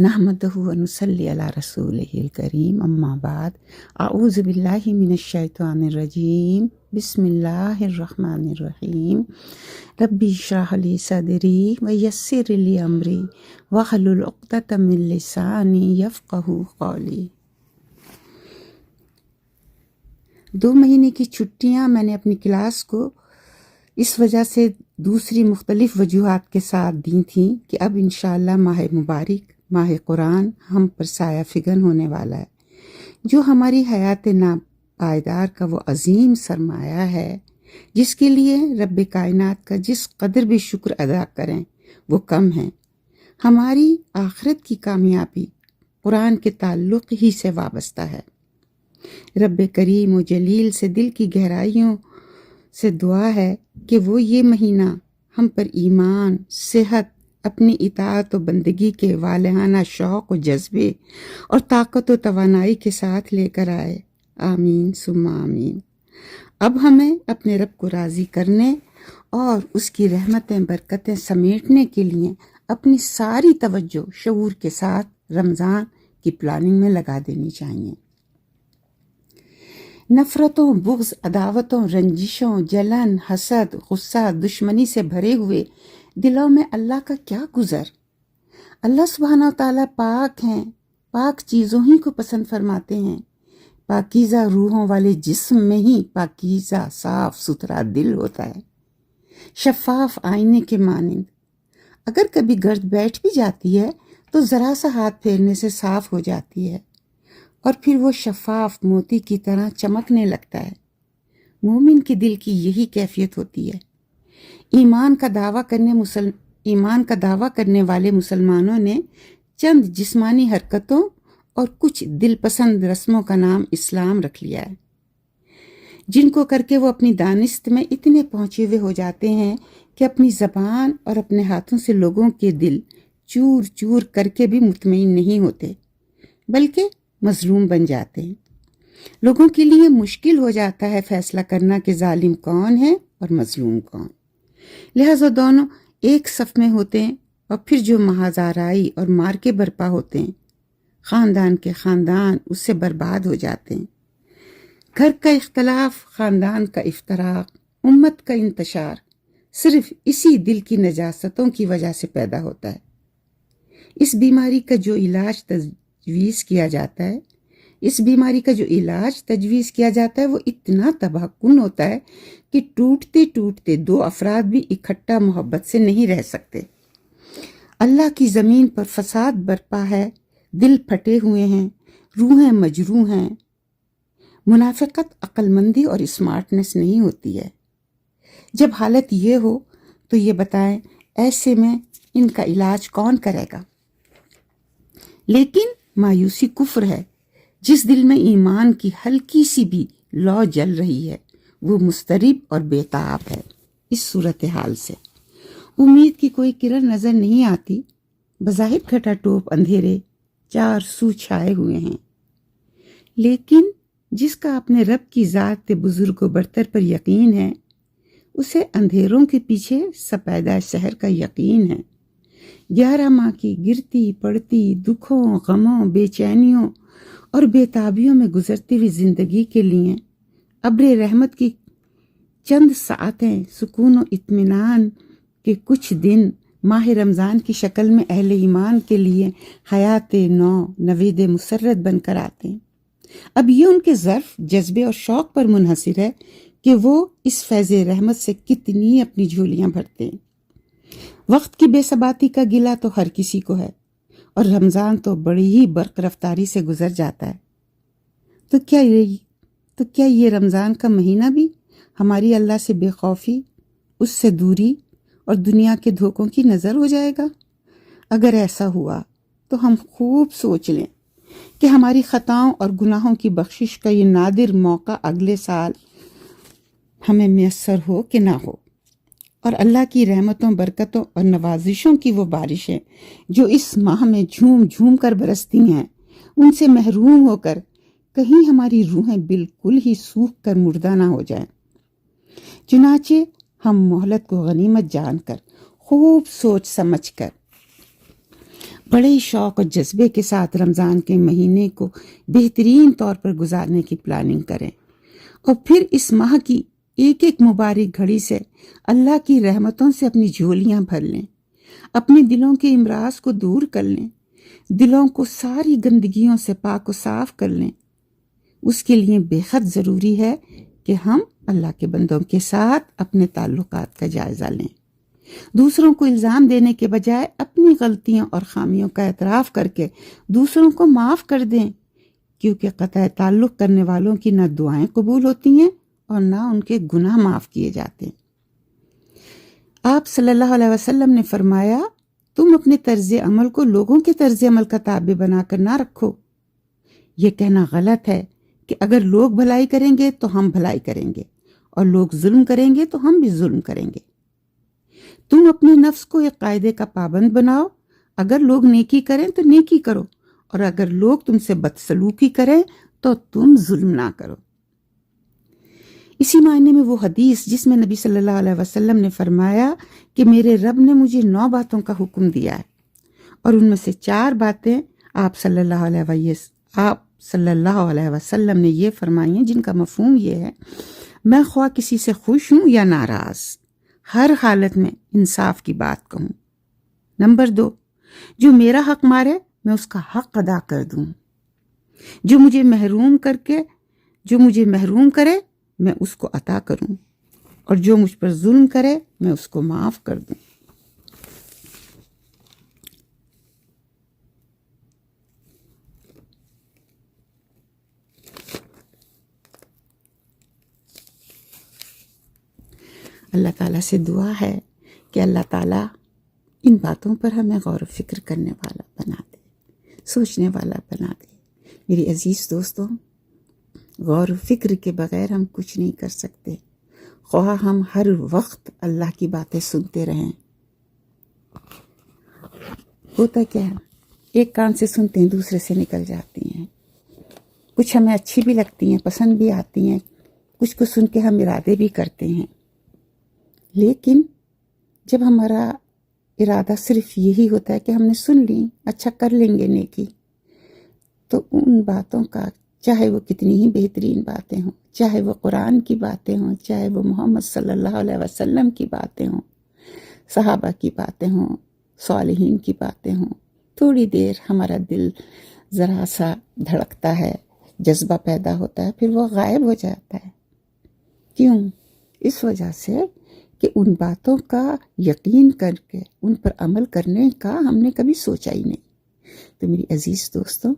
نحمدہ و نصلی علی رسولہ الکریم، اما بعد، اعوذ باللہ من الشیطان الرجیم، بسم اللہ الرحمن الرحیم۔ ربی اشرح لی صدری ویسر لی امری واحلل عقدۃ من لسانی یفقہوا قولی۔ 2 مہینے کی چھٹیاں میں نے اپنی کلاس کو اس وجہ سے دوسری مختلف وجوہات کے ساتھ دی تھیں کہ اب انشاءاللہ ماہ مبارک، ماہ قرآن ہم پر سایہ فگن ہونے والا ہے، جو ہماری حیات ناپائیدار کا وہ عظیم سرمایہ ہے جس کے لیے رب کائنات کا جس قدر بھی شکر ادا کریں وہ کم ہے۔ ہماری آخرت کی کامیابی قرآن کے تعلق ہی سے وابستہ ہے۔ رب کریم و جلیل سے دل کی گہرائیوں سے دعا ہے کہ وہ یہ مہینہ ہم پر ایمان، صحت، اپنی اطاعت و بندگی کے والہانہ شوق و جذبے اور طاقت و توانائی کے ساتھ لے کر آئے، آمین ثم آمین۔ اب ہمیں اپنے رب کو راضی کرنے اور اس کی رحمتیں برکتیں سمیٹنے کے لیے اپنی ساری توجہ شعور کے ساتھ رمضان کی پلاننگ میں لگا دینی چاہیے۔ نفرتوں، بغض، عداوتوں، رنجشوں، جلن، حسد، غصہ، دشمنی سے بھرے ہوئے دلوں میں اللہ کا کیا گزر؟ اللہ سبحانہ و تعالیٰ پاک ہیں، پاک چیزوں ہی کو پسند فرماتے ہیں۔ پاکیزہ روحوں والے جسم میں ہی پاکیزہ صاف ستھرا دل ہوتا ہے، شفاف آئینے کے مانند۔ اگر کبھی گرد بیٹھ بھی جاتی ہے تو ذرا سا ہاتھ پھیرنے سے صاف ہو جاتی ہے اور پھر وہ شفاف موتی کی طرح چمکنے لگتا ہے۔ مومن کے دل کی یہی کیفیت ہوتی ہے۔ ایمان کا دعویٰ کرنے والے مسلمانوں نے چند جسمانی حرکتوں اور کچھ دل پسند رسموں کا نام اسلام رکھ لیا ہے، جن کو کر کے وہ اپنی دانست میں اتنے پہنچے ہوئے ہو جاتے ہیں کہ اپنی زبان اور اپنے ہاتھوں سے لوگوں کے دل چور چور کر کے بھی مطمئن نہیں ہوتے، بلکہ مظلوم بن جاتے ہیں۔ لوگوں کے لیے مشکل ہو جاتا ہے فیصلہ کرنا کہ ظالم کون ہے اور مظلوم کون، لہذا دونوں ایک صف میں ہوتے ہیں اور پھر جو محاذ آرائی اور مارکے برپا ہوتے ہیں، خاندان کے خاندان اس سے برباد ہو جاتے ہیں۔ گھر کا اختلاف، خاندان کا افتراق، امت کا انتشار صرف اسی دل کی نجاستوں کی وجہ سے پیدا ہوتا ہے۔ اس بیماری کا جو علاج تجویز کیا جاتا ہے وہ اتنا تباہ کن ہوتا ہے کہ ٹوٹتے ٹوٹتے 2 افراد بھی اکٹھا محبت سے نہیں رہ سکتے۔ اللہ کی زمین پر فساد برپا ہے، دل پھٹے ہوئے ہیں، روحیں مجروح ہیں۔ منافقت عقل مندی اور اسمارٹنس نہیں ہوتی ہے۔ جب حالت یہ ہو تو یہ بتائیں ایسے میں ان کا علاج کون کرے گا؟ لیکن مایوسی کفر ہے۔ جس دل میں ایمان کی ہلکی سی بھی لو جل رہی ہے وہ مضطرب اور بےتاب ہے۔ اس صورتحال سے امید کی کوئی کرن نظر نہیں آتی، بظاہر گھٹا ٹوپ اندھیرے 4 سو چھائے ہوئے ہیں۔ لیکن جس کا اپنے رب کی ذات بزرگ و برتر پر یقین ہے، اسے اندھیروں کے پیچھے سپیدہ شہر کا یقین ہے۔ 11 ماہ کی گرتی پڑتی دکھوں، غموں، بے چینیوں اور بےتابیوں میں گزرتی ہوئی زندگی کے لیے ابر رحمت کی چند ساعتیں، سکون و اطمینان کے کچھ دن ماہ رمضان کی شکل میں اہل ایمان کے لیے حیات نو، نوید مسرت بن کر آتے ہیں۔ اب یہ ان کے ظرف، جذبے اور شوق پر منحصر ہے کہ وہ اس فیض رحمت سے کتنی اپنی جھولیاں بھرتے ہیں۔ وقت کی بے ثباتی کا گلہ تو ہر کسی کو ہے، اور رمضان تو بڑی ہی برق رفتاری سے گزر جاتا ہے۔ تو کیا یہ رمضان کا مہینہ بھی ہماری اللہ سے بے خوفی، اس سے دوری اور دنیا کے دھوکوں کی نظر ہو جائے گا؟ اگر ایسا ہوا تو ہم خوب سوچ لیں کہ ہماری خطاؤں اور گناہوں کی بخشش کا یہ نادر موقع اگلے سال ہمیں میسر ہو کہ نہ ہو، اور اللہ کی رحمتوں، برکتوں اور نوازشوں کی وہ بارشیں جو اس ماہ میں جھوم جھوم کر برستی ہیں، ان سے محروم ہو کر کہیں ہماری روحیں بالکل ہی سوکھ کر مردہ نہ ہو جائیں۔ چنانچہ ہم مہلت کو غنیمت جان کر، خوب سوچ سمجھ کر بڑے شوق اور جذبے کے ساتھ رمضان کے مہینے کو بہترین طور پر گزارنے کی پلاننگ کریں اور پھر اس ماہ کی ایک ایک مبارک گھڑی سے اللہ کی رحمتوں سے اپنی جھولیاں بھر لیں، اپنے دلوں کے امراض کو دور کر لیں، دلوں کو ساری گندگیوں سے پاک و صاف کر لیں۔ اس کے لیے بے حد ضروری ہے کہ ہم اللہ کے بندوں کے ساتھ اپنے تعلقات کا جائزہ لیں، دوسروں کو الزام دینے کے بجائے اپنی غلطیوں اور خامیوں کا اعتراف کر کے دوسروں کو معاف کر دیں، کیونکہ قطع تعلق کرنے والوں کی نہ دعائیں قبول ہوتی ہیں اور نہ ان کے گناہ معاف کیے جاتے ہیں۔ آپ صلی اللہ علیہ وسلم نے فرمایا، تم اپنے طرز عمل کو لوگوں کے طرز عمل کا تابع بنا کر نہ رکھو۔ یہ کہنا غلط ہے کہ اگر لوگ بھلائی کریں گے تو ہم بھلائی کریں گے، اور لوگ ظلم کریں گے تو ہم بھی ظلم کریں گے۔ تم اپنے نفس کو ایک قاعدے کا پابند بناؤ، اگر لوگ نیکی کریں تو نیکی کرو، اور اگر لوگ تم سے بدسلوکی کریں تو تم ظلم نہ کرو۔ اسی معنی میں وہ حدیث جس میں نبی صلی اللہ علیہ وسلم نے فرمایا کہ میرے رب نے مجھے 9 باتوں کا حکم دیا ہے، اور ان میں سے 4 باتیں آپ صلی اللہ علیہ وسلم نے یہ فرمائی ہیں جن کا مفہوم یہ ہے، میں خواہ کسی سے خوش ہوں یا ناراض، ہر حالت میں انصاف کی بات کہوں۔ نمبر 2، جو میرا حق مارے میں اس کا حق ادا کر دوں، جو مجھے محروم کرے میں اس کو عطا کروں، اور جو مجھ پر ظلم کرے میں اس کو معاف کر دوں۔ اللہ تعالیٰ سے دعا ہے کہ اللہ تعالیٰ ان باتوں پر ہمیں غور و فکر کرنے والا بنا دے، سوچنے والا بنا دے۔ میری عزیز دوستوں، غور و فکر کے بغیر ہم کچھ نہیں کر سکتے، خواہ ہم ہر وقت اللہ کی باتیں سنتے رہیں۔ ہوتا کیا ہے، ایک کان سے سنتے ہیں دوسرے سے نکل جاتی ہیں، کچھ ہمیں اچھی بھی لگتی ہیں، پسند بھی آتی ہیں، کچھ کو سن کے ہم ارادے بھی کرتے ہیں، لیکن جب ہمارا ارادہ صرف یہی ہوتا ہے کہ ہم نے سن لی، اچھا کر لیں گے نیکی، تو ان باتوں کا چاہے وہ کتنی ہی بہترین باتیں ہوں، چاہے وہ قرآن کی باتیں ہوں، چاہے وہ محمد صلی اللہ علیہ وسلم کی باتیں ہوں، صحابہ کی باتیں ہوں، صالحین کی باتیں ہوں، تھوڑی دیر ہمارا دل ذرا سا دھڑکتا ہے، جذبہ پیدا ہوتا ہے، پھر وہ غائب ہو جاتا ہے۔ کیوں؟ اس وجہ سے کہ ان باتوں کا یقین کر کے ان پر عمل کرنے کا ہم نے کبھی سوچا ہی نہیں۔ تو میری عزیز دوستوں،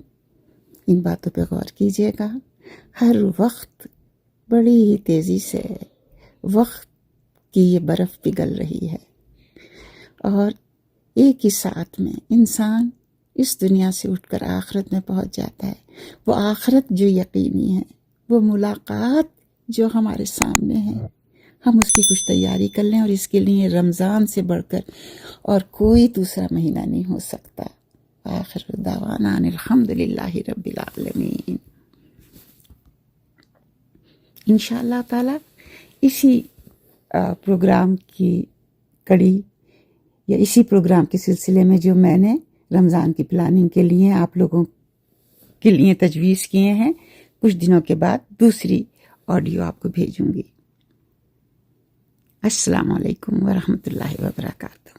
ان باتوں پہ غور کیجیے گا۔ ہر وقت بڑی ہی تیزی سے وقت کی یہ برف پگھل رہی ہے، اور ایک ہی ساتھ میں انسان اس دنیا سے اٹھ کر آخرت میں پہنچ جاتا ہے۔ وہ آخرت جو یقینی ہے، وہ ملاقات جو ہمارے سامنے ہے، ہم اس کی کچھ تیاری کر لیں، اور اس کے لیے رمضان سے بڑھ کر اور کوئی دوسرا مہینہ نہیں ہو سکتا۔ آخر دعوانا الحمدللہ رب العالمین۔ انشاءاللہ تعالی اسی پروگرام کی کڑی یا اسی پروگرام کے سلسلے میں جو میں نے رمضان کی پلاننگ کے لیے آپ لوگوں کے لیے تجویز کیے ہیں، کچھ دنوں کے بعد دوسری آڈیو آپ کو بھیجوں گی۔ السلام علیکم ورحمۃ اللہ وبرکاتہ۔